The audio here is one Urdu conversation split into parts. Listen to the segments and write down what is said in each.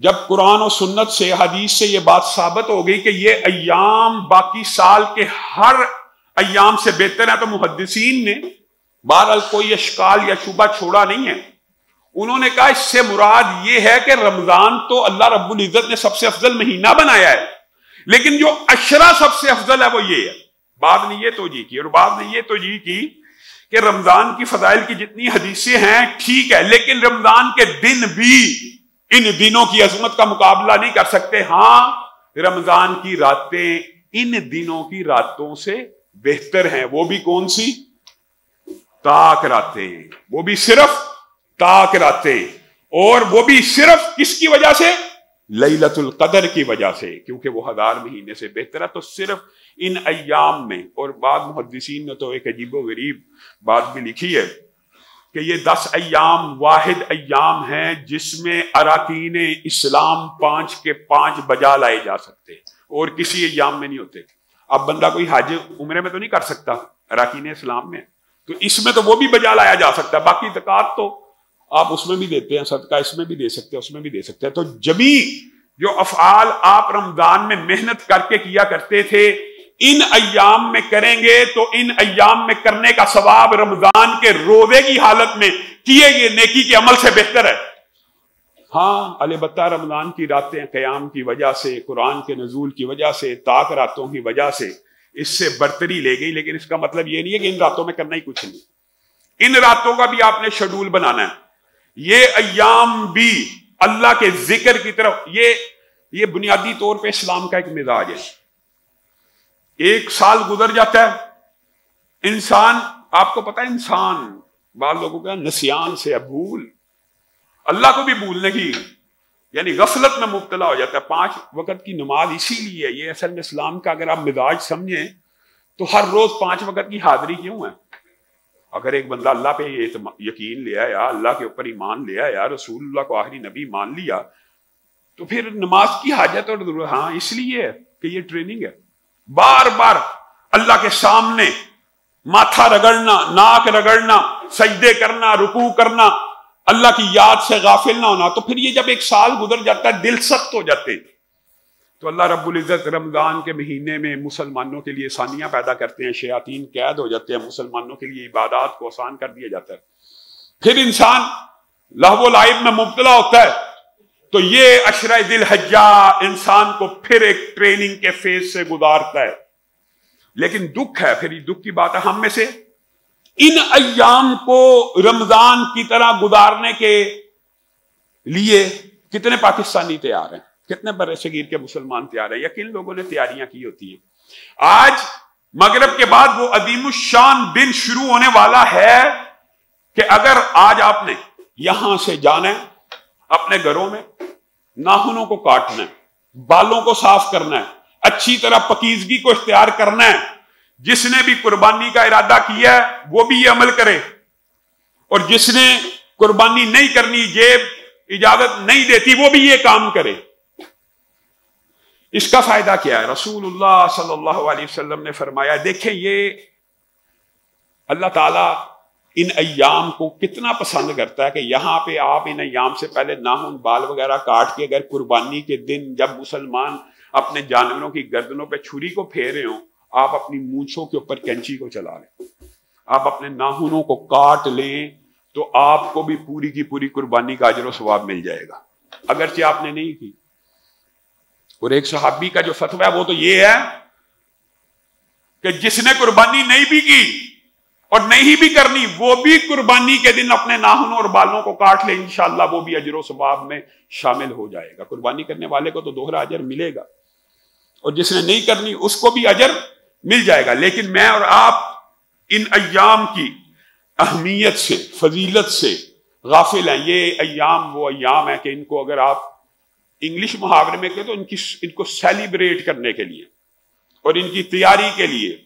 جب قرآن و سنت سے حدیث سے یہ بات ثابت ہو گئی کہ یہ ایام باقی سال کے ہر ایام سے بہتر ہے، تو محدثین نے بہرحال کوئی اشکال یا شبہ چھوڑا نہیں ہے. انہوں نے کہا اس سے مراد یہ ہے کہ رمضان تو اللہ رب العزت نے سب سے افضل مہینہ بنایا ہے، لیکن جو عشرہ سب سے افضل ہے وہ یہ ہے. بعد نے یہ توجیہ کی، اور بعد نے یہ توجیہ کی کہ رمضان کی فضائل کی جتنی حدیثیں ہیں ٹھیک ہے، لیکن رمضان کے دن بھی ان دنوں کی عظمت کا مقابلہ نہیں کر سکتے. ہاں رمضان کی راتیں ان دنوں کی راتوں سے بہتر ہیں. وہ بھی کون سی؟ تاک راتیں. وہ بھی صرف تاک راتیں، اور وہ بھی صرف کس کی وجہ سے؟ لیلۃ القدر کی وجہ سے، کیونکہ وہ 1000 مہینے سے بہتر ہے. تو صرف ان ایام میں، اور بعض محدثین نے تو ایک عجیب و غریب بات بھی لکھی ہے کہ یہ 10 ایام واحد ایام ہیں جس میں اراکین اسلام 5 کے 5 بجا لائے جا سکتے، اور کسی ایام میں نہیں ہوتے. اب بندہ کوئی حج عمرے میں تو نہیں کر سکتا، اراکین اسلام میں، تو اس میں تو وہ بھی بجا لایا جا سکتا ہے. باقی زکوٰۃ تو آپ اس میں بھی دیتے ہیں، صدقہ اس میں بھی دے سکتے ہیں، اس میں بھی دے سکتے ہیں. تو جمی جو افعال آپ رمضان میں محنت کر کے کیا کرتے تھے ان ایام میں کریں گے تو ان ایام میں کرنے کا ثواب رمضان کے روزے کی حالت میں کیے گئے نیکی کے عمل سے بہتر ہے. ہاں البتہ رمضان کی راتیں قیام کی وجہ سے، قرآن کے نزول کی وجہ سے، تاک راتوں کی وجہ سے اس سے برتری لے گئی، لیکن اس کا مطلب یہ نہیں ہے کہ ان راتوں میں کرنا ہی کچھ نہیں. ان راتوں کا بھی آپ نے شیڈول بنانا ہے. یہ ایام بھی اللہ کے ذکر کی طرف، یہ بنیادی طور پہ اسلام کا ایک مزاج ہے. ایک سال گزر جاتا ہے، انسان، آپ کو پتا ہے انسان بعض لوگوں کا نسیان سے بھول، اللہ کو بھی بھولنے کی یعنی غفلت میں مبتلا ہو جاتا ہے. 5 وقت کی نماز اسی لیے، یہ اصل میں اسلام کا اگر آپ مزاج سمجھیں تو ہر روز 5 وقت کی حاضری کیوں ہے؟ اگر ایک بندہ اللہ پہ یقین لیا یا اللہ کے اوپر ایمان لیا یا رسول اللہ کو آخری نبی مان لیا تو پھر نماز کی حاجت اور ضرورت. ہاں اس لیے ہے کہ یہ ٹریننگ ہے. بار بار اللہ کے سامنے ماتھا رگڑنا، ناک رگڑنا، سجدے کرنا، رکوع کرنا، اللہ کی یاد سے غافل نہ ہونا. تو پھر یہ جب ایک سال گزر جاتا ہے دل سخت ہو جاتے. تو اللہ رب العزت رمضان کے مہینے میں مسلمانوں کے لیے آسانیاں پیدا کرتے ہیں، شیاطین قید ہو جاتے ہیں، مسلمانوں کے لیے عبادات کو آسان کر دیا جاتا ہے. پھر انسان لہو و لعب میں مبتلا ہوتا ہے. تو یہ عشرہ ذی الحجہ انسان کو پھر ایک ٹریننگ کے فیز سے گزارتا ہے. لیکن دکھ ہے، پھر یہ دکھ کی بات ہے، ہم میں سے ان ایام کو رمضان کی طرح گزارنے کے لیے کتنے پاکستانی تیار ہیں، کتنے بر صغیر کے مسلمان تیار ہیں، یا کن لوگوں نے تیاریاں کی ہوتی ہیں. آج مغرب کے بعد وہ عظیم الشان دن شروع ہونے والا ہے کہ اگر آج آپ نے یہاں سے جانا ہے، اپنے گھروں میں ناخنوں کو کاٹنا ہے، بالوں کو صاف کرنا ہے، اچھی طرح پاکیزگی کو اختیار کرنا ہے. جس نے بھی قربانی کا ارادہ کیا ہے وہ بھی یہ عمل کرے، اور جس نے قربانی نہیں کرنی، جیب اجازت نہیں دیتی، وہ بھی یہ کام کرے. اس کا فائدہ کیا ہے؟ رسول اللہ صلی اللہ علیہ وسلم نے فرمایا، دیکھیں یہ اللہ تعالیٰ ان ایام کو کتنا پسند کرتا ہے کہ یہاں پہ آپ ان ایام سے پہلے ناخن بال وغیرہ کاٹ کے، اگر قربانی کے دن جب مسلمان اپنے جانوروں کی گردنوں پہ چھری کو پھیر رہے ہوں، آپ اپنی مونچھوں کے اوپر کینچی کو چلا لیں، آپ اپنے ناخنوں کو کاٹ لیں، تو آپ کو بھی پوری کی پوری قربانی کا اجر و ثواب مل جائے گا، اگرچہ آپ نے نہیں کی. اور ایک صحابی کا جو فتویٰ ہے وہ تو یہ ہے کہ جس نے قربانی نہیں بھی کی اور نہیں بھی کرنی، وہ بھی قربانی کے دن اپنے ناخنوں اور بالوں کو کاٹ لے، انشاءاللہ وہ بھی اجر و ثواب میں شامل ہو جائے گا. قربانی کرنے والے کو تو دوہرا اجر ملے گا، اور جس نے نہیں کرنی اس کو بھی اجر مل جائے گا. لیکن میں اور آپ ان ایام کی اہمیت سے، فضیلت سے غافل ہیں. یہ ایام وہ ایام ہیں کہ ان کو اگر آپ انگلش محاورے میں کہیں تو ان کو سیلیبریٹ کرنے کے لیے، اور ان کی تیاری کے لیے،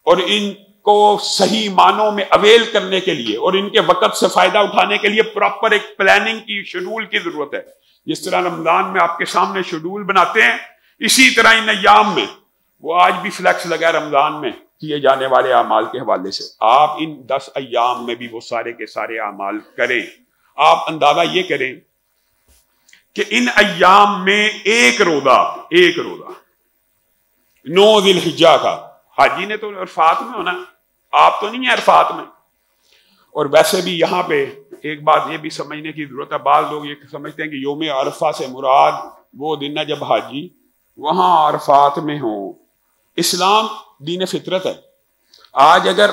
اور ان کو صحیح معنوں میں اویل کرنے کے لیے، اور ان کے وقت سے فائدہ اٹھانے کے لیے پراپر ایک پلاننگ کی، شیڈول کی ضرورت ہے. جس طرح رمضان میں آپ کے سامنے شیڈول بناتے ہیں، اسی طرح ان ایام میں وہ آج بھی فلیکس لگا رمضان میں کیے جانے والے اعمال کے حوالے سے. آپ ان 10 ایام میں بھی وہ سارے کے سارے اعمال کریں. آپ اندازہ یہ کریں کہ ان ایام میں ایک روزہ 9 ذی الحجہ کا، حاجی نے تو عرفات میں ہونا، آپ تو نہیں ہیں عرفات میں۔ اور ویسے بھی یہاں پہ ایک بات یہ بھی سمجھنے کی ضرورت ہے، بعض لوگ یہ سمجھتے ہیں کہ یوم عرفہ سے مراد وہ دن ہے جب حاجی وہاں عرفات میں ہوں۔ اسلام دین فطرت ہے۔ آج اگر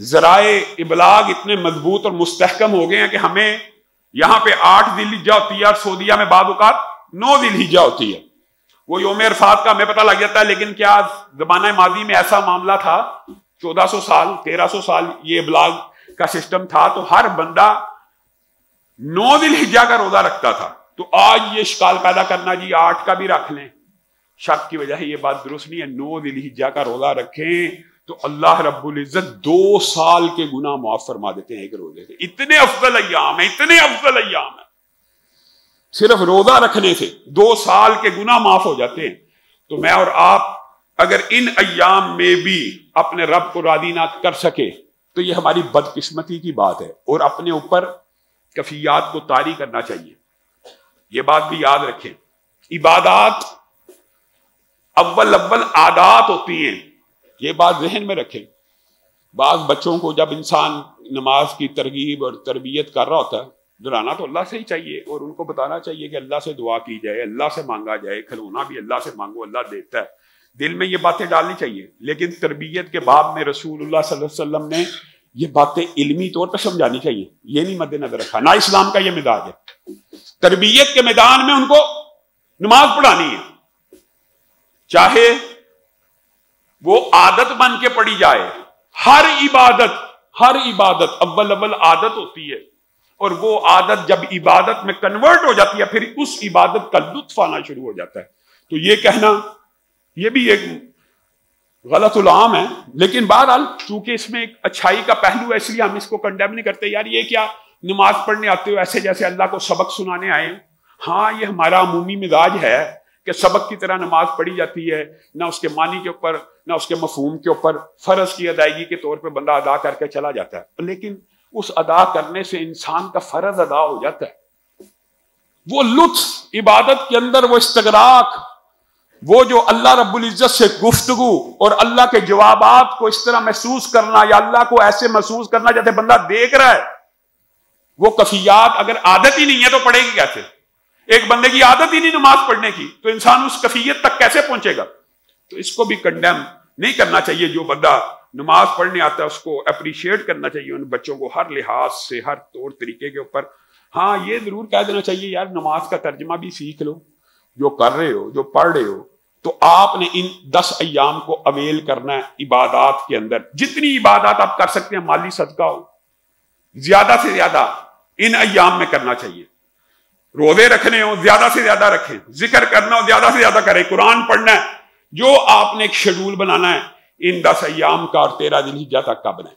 ذرائع ابلاغ اتنے مضبوط اور مستحکم ہو گئے ہیں کہ ہمیں یہاں پہ 8 ذی الحجہ ہوتی ہے اور سعودیہ میں بعض اوقات 9 ذی الحجہ ہوتی ہے، وہ یوم عرفات کا ہمیں پتہ لگ جاتا ہے، لیکن کیا زمانہ ماضی میں ایسا معاملہ تھا؟ 1400 سال 1300 سال یہ ابلاغ کا سسٹم تھا تو ہر بندہ 9 ذی الحجہ کا روزہ رکھتا تھا۔ تو آج یہ اشکال پیدا کرنا جی 8 کا بھی رکھ لیں، شک کی وجہ ہے یہ بات درست نہیں ہے۔ 9 ذی الحجہ کا روزہ رکھیں تو اللہ رب العزت 2 سال کے گناہ معاف فرما دیتے ہیں ایک روزے سے۔ اتنے افضل ایام ہیں، اتنے افضل ایام ہیں، صرف روزہ رکھنے سے 2 سال کے گناہ معاف ہو جاتے ہیں۔ تو میں اور آپ اگر ان ایام میں بھی اپنے رب کو راضی نہ کر سکے تو یہ ہماری بدقسمتی کی بات ہے، اور اپنے اوپر کفیات کو طاری کرنا چاہیے۔ یہ بات بھی یاد رکھیں، عبادات اول عادات ہوتی ہیں، یہ بات ذہن میں رکھیں۔ بعض بچوں کو جب انسان نماز کی ترغیب اور تربیت کر رہا ہوتا ہے، دلانا تو اللہ سے ہی چاہیے، اور ان کو بتانا چاہیے کہ اللہ سے دعا کی جائے، اللہ سے مانگا جائے، کھلونا بھی اللہ سے مانگو، اللہ دیتا ہے۔ دل میں یہ باتیں ڈالنی چاہیے، لیکن تربیت کے باب میں رسول اللہ صلی اللہ علیہ وسلم نے یہ باتیں علمی طور پر سمجھانی چاہیے، یہ نہیں مد نظر رکھا، نہ اسلام کا یہ مزاج ہے۔ تربیت کے میدان میں ان کو نماز پڑھانی ہے، چاہے وہ عادت بن کے پڑھی جائے۔ ہر عبادت اول عادت ہوتی ہے، اور وہ عادت جب عبادت میں کنورٹ ہو جاتی ہے پھر اس عبادت کا لطف آنا شروع ہو جاتا ہے۔ تو یہ کہنا یہ بھی ایک غلط العام ہے، لیکن بہرحال چونکہ اس میں ایک اچھائی کا پہلو ہے اس لیے ہم اس کو کنڈیم نہیں کرتے۔ یار یہ کیا نماز پڑھنے آتے ہو ایسے جیسے اللہ کو سبق سنانے آئے ہیں؟ ہاں یہ ہمارا عمومی مزاج ہے کہ سبق کی طرح نماز پڑھی جاتی ہے، نہ اس کے معنی کے اوپر نہ اس کے مفہوم کے اوپر، فرض کی ادائیگی کے طور پہ بندہ ادا کر کے چلا جاتا ہے، لیکن اس ادا کرنے سے انسان کا فرض ادا ہو جاتا ہے۔ وہ لطف عبادت کے اندر، وہ استغراق، وہ جو اللہ رب العزت سے گفتگو اور اللہ کے جوابات کو اس طرح محسوس کرنا، یا اللہ کو ایسے محسوس کرنا جیسے بندہ دیکھ رہا ہے، وہ کفیات اگر عادت ہی نہیں ہے تو پڑھے گی کیسے؟ ایک بندے کی عادت ہی نہیں نماز پڑھنے کی تو انسان اس کفیت تک کیسے پہنچے گا؟ تو اس کو بھی کنڈیم نہیں کرنا چاہیے۔ جو بندہ نماز پڑھنے آتا ہے اس کو اپریشیٹ کرنا چاہیے، ان بچوں کو ہر لحاظ سے، ہر طور طریقے کے اوپر۔ ہاں یہ ضرور کہہ دینا چاہیے یار نماز کا ترجمہ بھی سیکھ لو، جو کر رہے ہو، جو پڑھ رہے ہو، تو آپ نے ان 10 ایام کو اویل کرنا ہے عبادات کے اندر۔ جتنی عبادات آپ کر سکتے ہیں، مالی صدقہ ہو، زیادہ سے زیادہ ان ایام میں کرنا چاہیے۔ روزے رکھنے ہو زیادہ سے زیادہ رکھیں، ذکر کرنا ہو زیادہ سے زیادہ کریں، قرآن پڑھنا ہے، جو آپ نے ایک شیڈول بنانا ہے ان 10 ایام کا اور 13 ذی الحجہ تک کا بنائیں۔